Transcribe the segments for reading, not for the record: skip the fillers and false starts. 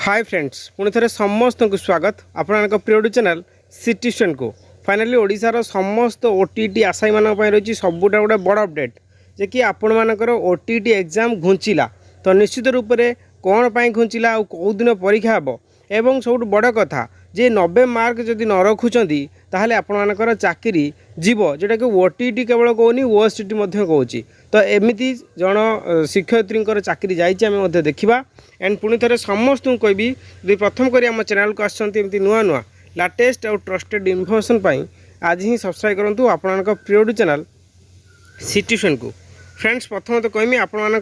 Hi friends पुणी थे समस्त को स्वागत आपन प्रिय चैनल सिटीजन को फाइनाली ओडिशार समस्त ओटीटी आशायी मान रही सबुटा गोटे बड़ अपडेट जे कि आपण मानकर ओटीटी एग्जाम घुंचला तो निश्चित रूप से कौन पाई घुंचला आ कौ दिन परीक्षा हे एवं सब बड़ कथा जे 90 मार्क जदि न रखुंट ताहले आपण मानकर चाकरी जीव जोटा कि ओटीटी केवल कहूनी ओएसटीटी कहूँ तो एमती जन शिक्षयित्री चाकरी जाइए देखा एंड पुणी थे समस्त कहबी यदि प्रथम कर आम चैनल को आसमती नुआ नुआ लाटेस्ट और ट्रस्टेड इनफर्मेशन आज ही सब्सक्राइब करूँ आपण प्रिय चैनल सिटीजन को फ्रेंड्स प्रथम तो कहमी आपण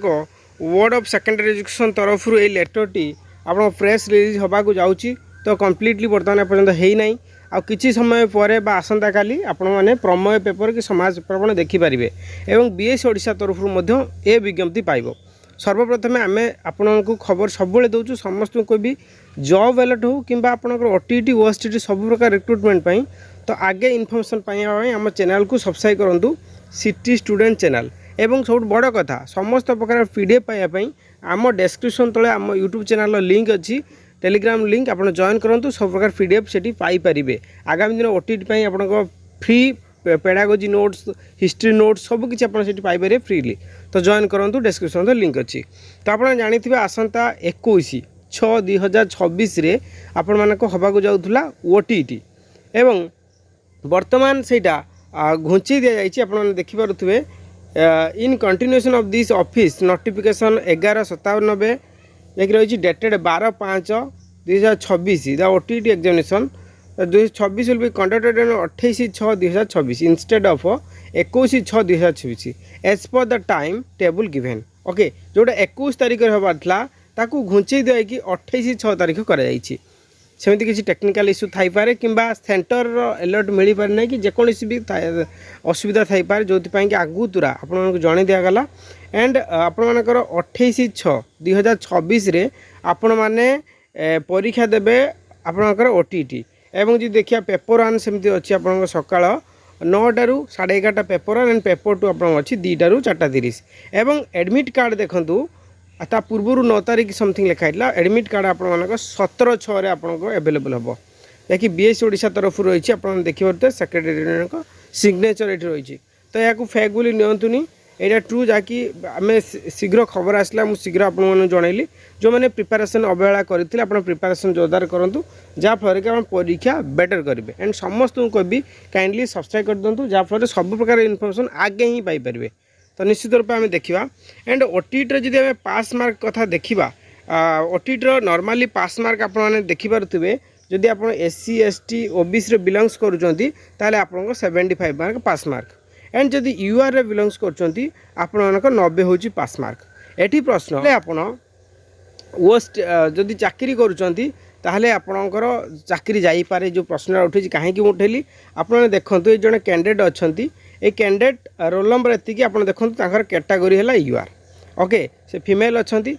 वर्ड ऑफ सेकेंडरी एजुकेशन तरफ ये लेटर टी आप प्रेस रिलीज होगा जाऊँगी तो कम्प्लीटली बर्तमान पर्यटन है ना आ किसी समय पर आसंता काली आपण मैंने प्रमेय पेपर कि समाज पेपर देखिपारे और बीएस ओडिशा तरफ ए विज्ञप्ति पाइब सर्वप्रथम आम आपण को खबर सब दौचु समस्त को भी जॉब अलर्ट हो कि ओटीटी ओएसटीटी सब प्रकार रिक्रुटमेंट तो आगे इनफर्मेशन आम चैनल को सब्सक्राइब करूँ सिटी स्टूडेंट चैनल एवं सब बड़ कथा समस्त प्रकार पीडीएफ पाइबापी आम डेस्क्रिप्शन तले आम यूट्यूब चैनल लिंक अच्छी टेलीग्राम लिंक आप जॉइन करूँ सब प्रकार पीडीएफ से पाइपर आगामी दिन ओटीटी आप free pedagogy notes history notes सब किसी आप पाइपर फ्रीली तो जॉइन करूँ डेस्क्रिप्शन तो लिंक अच्छी तो आप जानते आसंता 21/6/2026 आपण मानक हवाक जाऊला ओटीटी एवं वर्तमान सेटा घुंची दि जाइए आप देखिपे in continuation of this office notification 11/97 एक रही dated 12/5/2026 the OTT examination 2026 will be conducted on 28/6/2026 instead of 21/6/2026 as per the time table given okay जोटा 21 तारिख हबार था ताकू घुंचे दिखाई 28/6 तारिख कराई सेमती किसी टेक्निकल इश्यू थाईपे कि सेंटर अलर्ट मिल पारे ना कि जेकोसी भी असुविधा थाईपे जो कि आगु तुरा आपको जन दिगला एंड आपर 28/6/2026 आपण मैंने परीक्षा देवे आपणकर ओटीटी एवं जी देखिए पेपर 1 सेमती अच्छी आप सकाळ 9टारू 11:30 पेपर 1 एंड पेपर 2 आप अच्छी 2टारू 4:30 एवं एडमिट कार्ड देखूँ ता पूर्व 9 तारिख समथिंग लिखाई एडमिट कार्ड आप 17/6 आपको एवेलेबल हम जैकि बीएस ओडिशा तरफ रही आप देखिए सेक्रेटरी सिग्नेचर ये रही तो यहाँ फेक बोली नियंतुनी यहाँ ट्रू जहाँकि आम शीघ्र खबर आसला मुझे शीघ्र आपको जनइली जो मैंने प्रिपेरेसन अवहेला करते आप प्रिपेरेसन जोरदार करूँ जहाँफल कि आप परीक्षा बेटर करेंगे एंड समस्त को कहबी काइंडली सब्सक्राइब कर दिंतु जहाँफल सब प्रकार इनफर्मेशन आगे ही पाइपर तो निश्चित रूप आम देखा एंड ओटीटी जब आम पास मार्क कथा देखा ओटीटी नॉर्मली पास मार्क आपने देखिपे जदि आप एससी एसटी ओबीसी बिलंग्स करुँच आपको 75 मार्क पास मार्क एंड जदि यूआर रे बिलंग्स करछंती आपनकर 90 होची पास मार्क एठी प्रश्न आपन ओस्ट जदि चाकरी करुछंती ताहले आपनकर चाकरी जाई पारे जो प्रश्न उठे कहीं उठेली आपन देखंतु ए जने कैंडिडेट अछंती ए कैंडिडेट रोल नंबर एतिकी आपन देखंतु तांकर कैटेगरी हैला यूआर ओके से फीमेल अछंती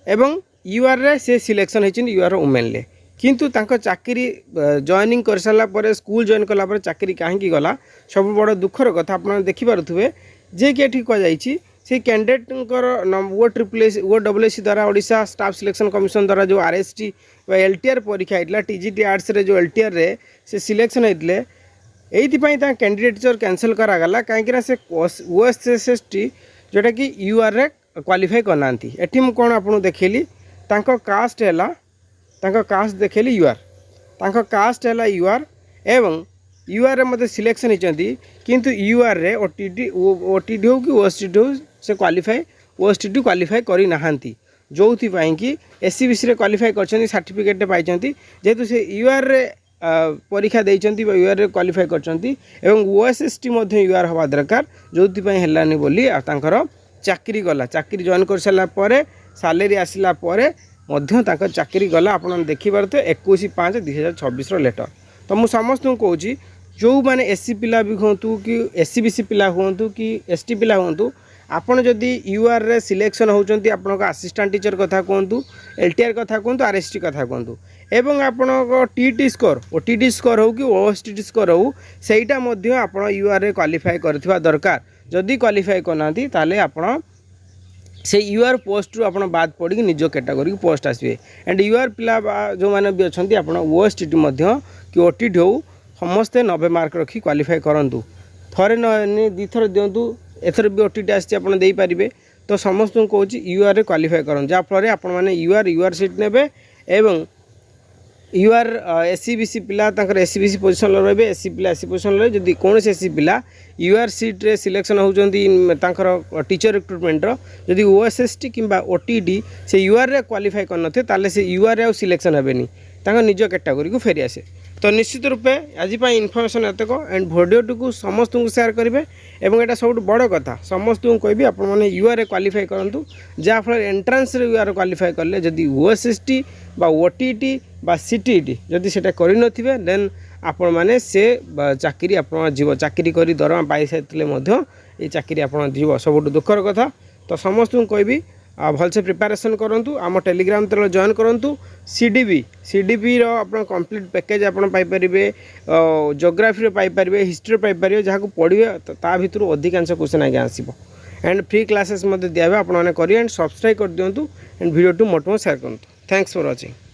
एवं यूआर रे से सिलेक्शन हेचिन यूआर वुमेन ले किंतु तांको चाकरी जॉइनिंग कर सारा पर स्कूल जॉइन कला पर चाकरी कहीं गला सब बड़ दुखर कथा आप देखिपे जे कि ये कहुई से कैंडिडेट वो डब्ल्यूएससी द्वारा ओडिशा स्टाफ सिलेक्शन कमिशन द्वारा जो आरएसटी एलटीआर परीक्षा होता टीजीटी आर्ट्स रे जो एलटीआर रे से सिलेक्शन होते ये कैंडिडेटचर कैंसल करागला कहीं से ओएसएसटी जोटा कि यूआर रे क्वालिफाई करना एटी मुझे कौन आपको देखली कास्ट है तांको कास्ट देखेली यूआर तांको कास्ट है यूआर एवं यूआर रे मते सिलेक्शन होती किंतु यूआर रे ओटीटी हो कि ओएसटीटी हो से क्वालिफाई ओएसटीटी क्वालिफाई करी नाहांती जो कि एससीबीसी रे क्वालिफाई करछंती सर्टिफिकेट पाइछंती जेतु से यूआर रे परीक्षा देइछंती यूआर रे क्वालिफाई करछंती एवं ओएसएसटी मध्ये यूआर हवा दरकार जोथि पई हेलानी बोली आ तांकर चाकरी गला चाकरी जॉइन कर साला परे सैलरी आसिला परे मध्य चाकरी गला आप देखिपे 21/5/2026 लेटर तो मुझे समस्त कहूँ जो मैंने एससी पिला भी हूँ कि एससीबीसी पिला हूँ कि एसटी पिला हूँ आपड़ जदि यूआर रे सिलेक्शन होती आपन असिस्टेंट टीचर कथा कहतु एलटीआर कथा कहतु आरएसटी कथा कहतु एवं आपन टीटी स्कोर ओटीटी स्कोर हो कि ओएसटीटी स्कोर हो सहीटा आप यूआर रे क्वालिफाई करथिबा दरकार जदि क्वालिफाई करना ताले आपन से यूआर पोस्ट रू आप बाद पड़ी निज कैटेगोरी पोस्ट आसवे एंड यूआर पिला जो मैंने भी अच्छा आप ओएसटीटी कि ओटीटी हो समस्ते 90 मार्क रखी क्वालिफाई करूँ थरे न दी थर दिंतु एथर भी ओटीटी आसी पारे तो समस्त कहूँ यूआर क्वालिफाई करूँ जहाँफल आपने यूआर सीट ने एवं यूआर एससीबीसी पिला एससीबीसी पोजिशन रे एससी पिला एससी पोजिशन रे जदि कौन एससी पिला यूआर सीट रे सिलेक्शन होती टीचर रिक्रुटमेंट जदि ओएसएसटी किंबा ओटीटी से यूआर रे क्वालिफाई करनथे ताले से यूआर रे सिलेक्शन हेबेनी निज कैटेगोरी को फेरी आसे तो निश्चित रूपे आज इनफर्मेशन एतक एंड भिडियो को समस्त को शेयर करेंगे एवं एटा सब बड़ कथा समस्त को कहबी आपने यूआर क्वालिफाई करूँ जहाँफल एंट्रांस यूआर क्वालिफाई कले जदि ओएसएसटी बा ओटीटी बा सीटीटी जदि सेटा करि नथिबे देन आपण माने से चाकरी आपण जीव चाकरी करी दरमा पाई साइतले मध्य ए चाकरी आपण जीव सब दुखर कथा तो समस्त को कहबी भलसे प्रिपारेसन करूँ आम टेलीग्राम तले जॉइन करूँ सीडीबी रो कंप्लीट पैकेज आप जियोग्राफी पाइपर हिस्ट्री पाइपर जहाँ पढ़े ता भर अधिकांश क्वेश्चन आगे आसो एंड फ्री क्लासेस दिया आप करें एंड सब्सक्राइब कर दिंतु एंड वीडियो टू मोट शेयर करूँ थैंक्स फॉर वाचिंग।